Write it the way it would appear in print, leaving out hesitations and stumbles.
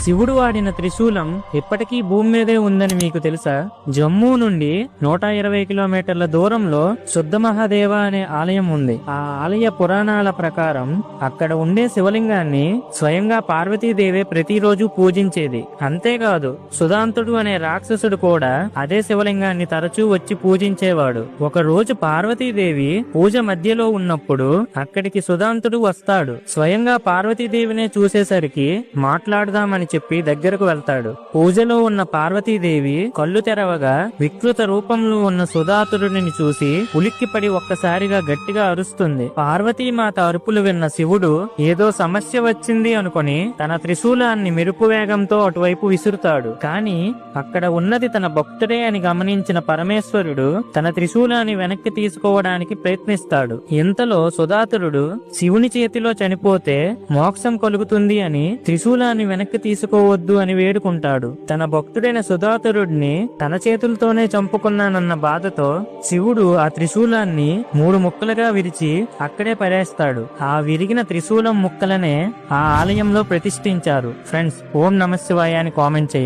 శివుడు వాడిన త్రిశూలం ఇప్పటికీ భూమి మీదే ఉందని మీకు తెలుసా? జమ్మూ నుండి 120 కిలోమీటర్ల దూరంలో శుద్ధ మహాదేవ అనే ఆలయం ఉంది. ఆ ఆలయ పురాణాల ప్రకారం అక్కడ ఉండే శివలింగాన్ని స్వయంగా పార్వతీదేవి ప్రతిరోజు పూజించేది. అంతేకాదు సుధాంతుడు అనే రాక్షసుడు కూడా అదే శివలింగాన్ని తరచూ వచ్చి పూజించేవాడు. ఒక రోజు పార్వతీదేవి పూజ మధ్యలో ఉన్నప్పుడు అక్కడికి సుధాంతుడు వస్తాడు. స్వయంగా పార్వతీదేవినే చూసేసరికి మాట్లాడదామని చెప్పి దగ్గరకు వెళ్తాడు. పూజలో ఉన్న పార్వతీదేవి కళ్ళు తెరవగా వికృత రూపంలో ఉన్న సుధాతురుని చూసి ఉలిక్కిపడి ఒక్కసారిగా గట్టిగా అరుస్తుంది. పార్వతీమాత అరుపులు విన్న శివుడు ఏదో సమస్య వచ్చింది అనుకుని తన త్రిశూలాన్ని మెరుపు వేగంతో అటువైపు విసురుతాడు. కాని అక్కడ ఉన్నది తన భక్తుడే అని గమనించిన పరమేశ్వరుడు తన త్రిశూలాన్ని వెనక్కి తీసుకోవడానికి ప్రయత్నిస్తాడు. ఇంతలో సుధాతురుడు శివుని చేతిలో చనిపోతే మోక్షం కలుగుతుంది అని త్రిశూలాన్ని వెనక్కి తీసుకోవద్దు అని వేడుకుంటాడు. తన భక్తుడైన సుధాతురుడిని తన చేతులతోనే చంపుకున్నానన్న బాధతో శివుడు ఆ త్రిశూలాన్ని 3 ముక్కలుగా విరిచి అక్కడే పడేస్తాడు. ఆ విరిగిన త్రిశూలం ముక్కలనే ఆ ఆలయంలో ప్రతిష్ఠించారు. ఫ్రెండ్స్, ఓం నమః శివాయ అని కామెంట్ చేయండి.